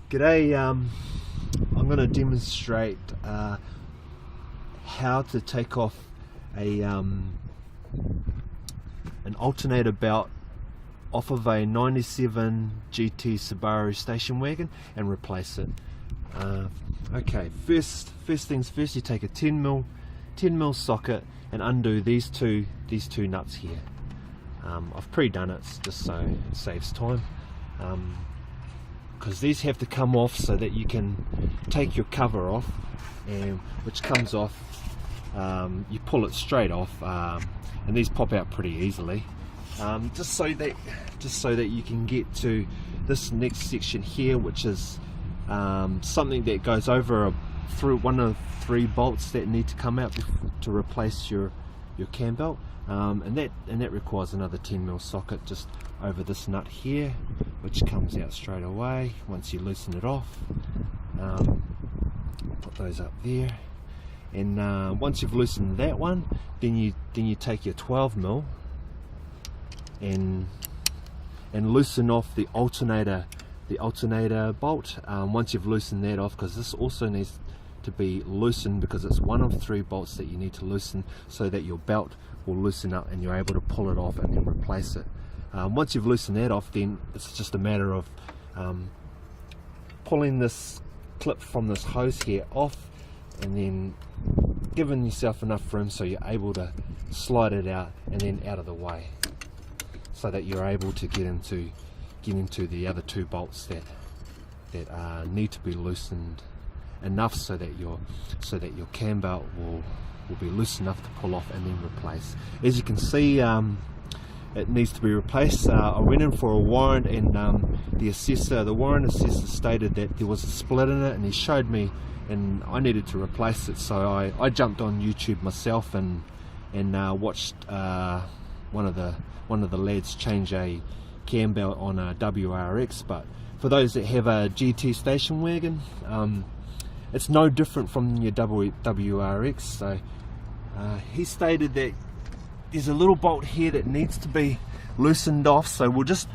G'day, I'm going to demonstrate how to take off an alternator belt off of a 97 GT Subaru station wagon and replace it. Okay, first things first, you take a 10mm socket and undo these two nuts here. I've pre-done it just so it saves time, because these have to come off so that you can take your cover off, and which comes off, you pull it straight off, and these pop out pretty easily, just so that you can get to this next section here, which is something that goes over through one of 3 bolts that need to come out to replace your cam belt, and that requires another 10mm socket just over this nut here, which comes out straight away once you loosen it off. Put those up there, and once you've loosened that one, then you take your 12mm and loosen off the alternator bolt. Once you've loosened that off, because this also needs to be loosened because it's one of 3 bolts that you need to loosen so that your belt will loosen up and you're able to pull it off and then replace it. Once you've loosened that off, then it's just a matter of pulling this clip from this hose here off, and then giving yourself enough room so you're able to slide it out and then out of the way, so that you're able to get into the other 2 bolts that need to be loosened enough so that your cam belt will be loose enough to pull off and then replace. As you can see, it needs to be replaced. I went in for a warrant, and the warrant assessor stated that there was a split in it, and he showed me, and I needed to replace it. So I jumped on YouTube myself and watched one of the lads change a cam belt on a WRX. But for those that have a GT station wagon, it's no different from your WRX. So he stated that there's a little bolt here that needs to be loosened off, so we'll just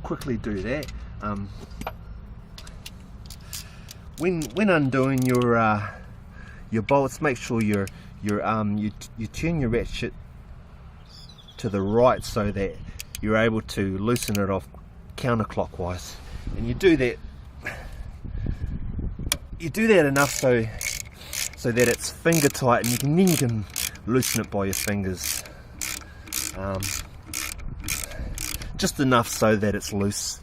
quickly do that. When undoing your bolts, make sure you turn your ratchet to the right so that you're able to loosen it off counterclockwise, and you do that enough so that it's finger tight, and then you can loosen it by your fingers, just enough so that it's loose,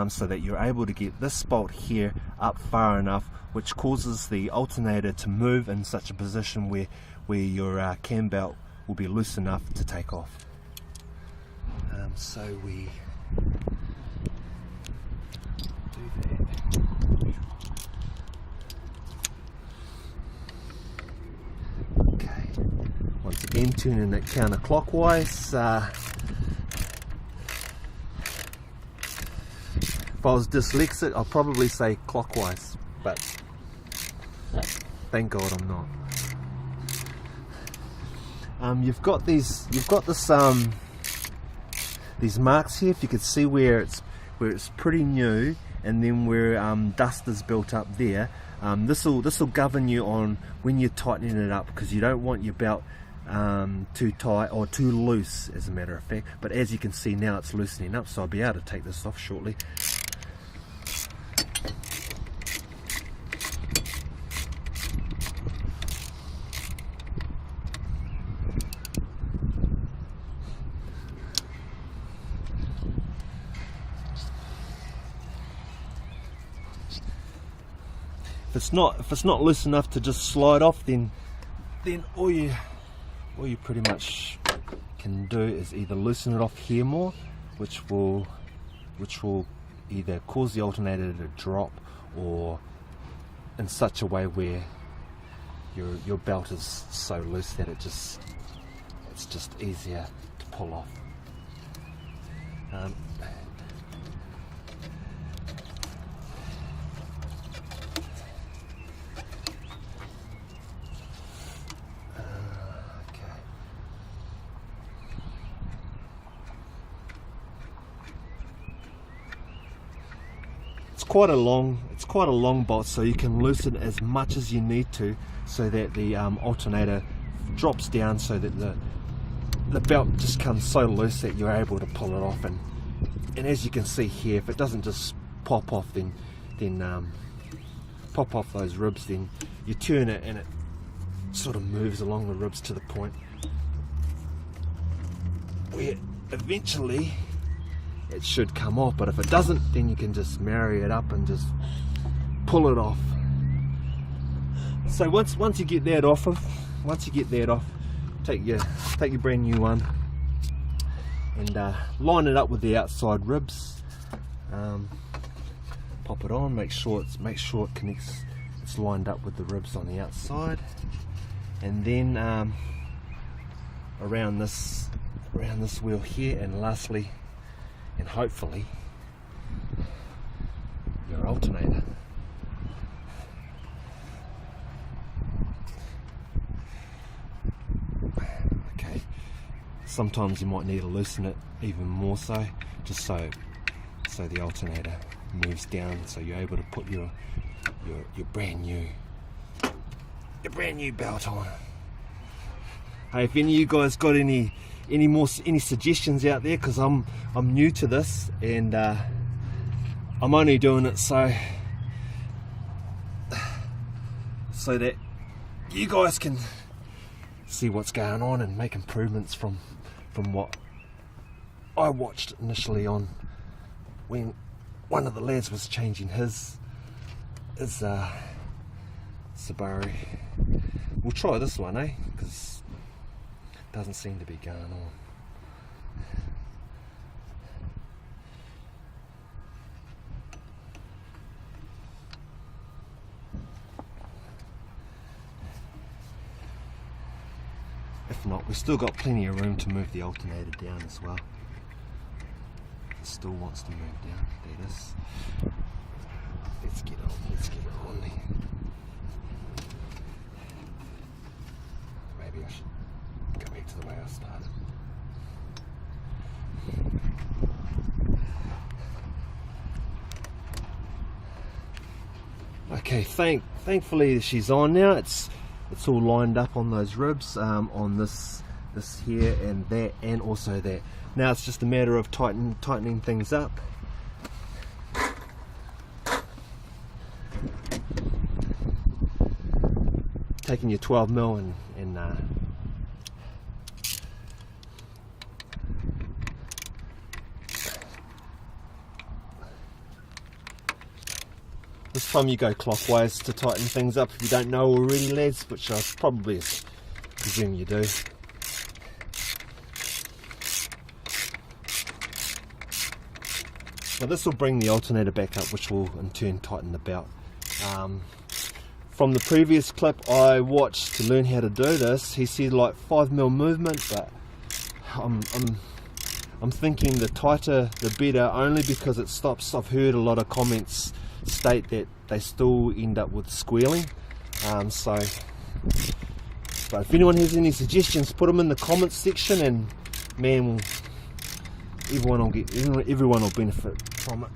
so that you're able to get this bolt here up far enough, which causes the alternator to move in such a position where your cam belt will be loose enough to take off. So we do that. Okay, once again tuning it counterclockwise. If I was dyslexic, I'll probably say clockwise, but thank God I'm not. You've got this these marks here. If you could see where it's pretty new, and then where dust is built up there. This will govern you on when you're tightening it up, because you don't want your belt too tight or too loose, as a matter of fact. But as you can see now, it's loosening up, so I'll be able to take this off shortly. If it's not loose enough to just slide off, then all you pretty much can do is either loosen it off here more, which will either cause the alternator to drop, or in such a way where your belt is so loose that it's just easier to pull off. quite a long bolt, so you can loosen as much as you need to, so that the alternator drops down, so that the belt just comes so loose that you're able to pull it off. And as you can see here, if it doesn't just pop off, then pop off those ribs, then you turn it and it sort of moves along the ribs to the point where eventually it should come off. But if it doesn't, then you can just marry it up and just pull it off. So once you get that off, take your brand new one and line it up with the outside ribs. Pop it on, make sure it connects, it's lined up with the ribs on the outside, and then around this wheel here, and lastly and hopefully your alternator. Okay, sometimes you might need to loosen it even more, so just so the alternator moves down, so you're able to put your brand new belt on. Hey, if any of you guys got any suggestions out there, because I'm new to this, and I'm only doing it so that you guys can see what's going on and make improvements from what I watched initially on when one of the lads was changing his Subaru. We'll try this one, because it doesn't seem to be going on. If not, we've still got plenty of room to move the alternator down as well. It still wants to move down. There it is. Let's get on there. Maybe I should go back to the way I started. Okay, thankfully she's on now. It's all lined up on those ribs, on this here and that, and also that. Now it's just a matter of tightening things up. Taking your 12mm and this time you go clockwise to tighten things up if you don't know already, lads, which I probably presume you do. Now this will bring the alternator back up, which will in turn tighten the belt. From the previous clip I watched to learn how to do this, he said like 5mm movement, but I'm thinking the tighter the better, only because it stops. I've heard a lot of comments state that they still end up with squealing. But if anyone has any suggestions, put them in the comments section, and man, everyone will benefit from it.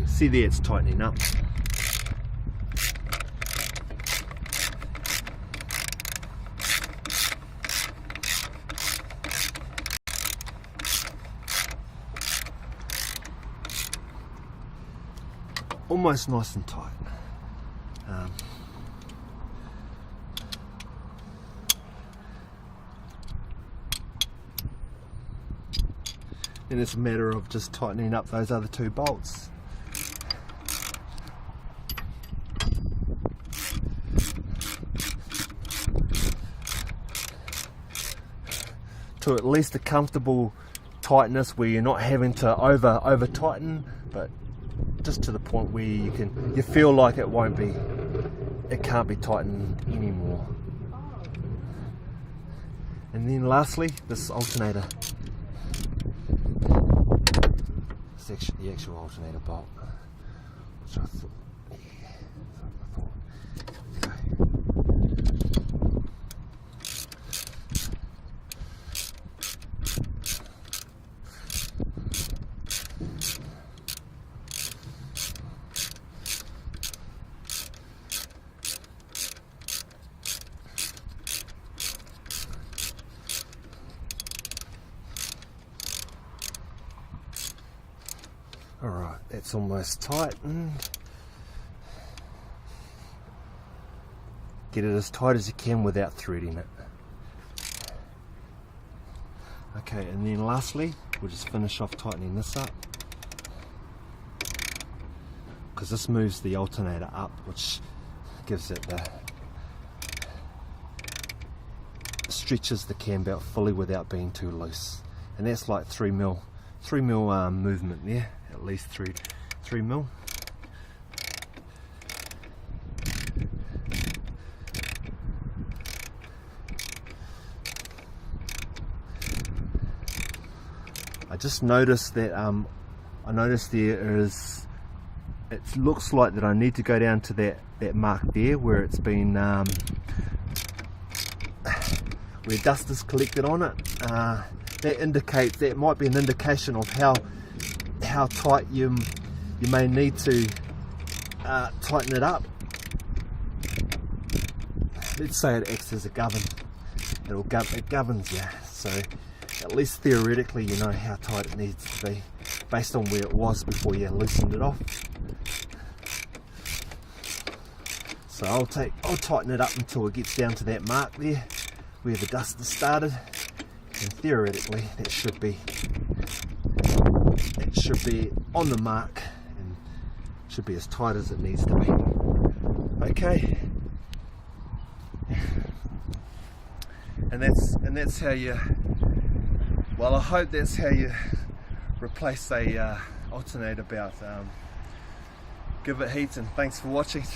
See there, it's tightening up. Almost nice and tight. And it's a matter of just tightening up those other two bolts. To at least a comfortable tightness where you're not having to over tighten, but just to the point where you feel like it can't be tightened anymore. And then lastly, this alternator. It's actually the actual alternator bolt, which I thought, Alright, that's almost tightened. Get it as tight as you can without threading it. Okay, and then lastly, we'll just finish off tightening this up, because this moves the alternator up, which gives it the, stretches the cam belt fully without being too loose. And that's like 3 mil movement there, at least 3 mil. I just noticed that I noticed there is, it looks like that I need to go down to that mark there where it's been where dust is collected on it. That indicates, that might be an indication of how tight you may need to tighten it up. Let's say it acts as a govern. It governs you, so at least theoretically you know how tight it needs to be based on where it was before you loosened it off. So I'll tighten it up until it gets down to that mark there where the dust has started, and theoretically it should be on the mark and should be as tight as it needs to be. Okay, and that's how you, well, I hope that's how you replace a alternator belt. Give it heat, and thanks for watching.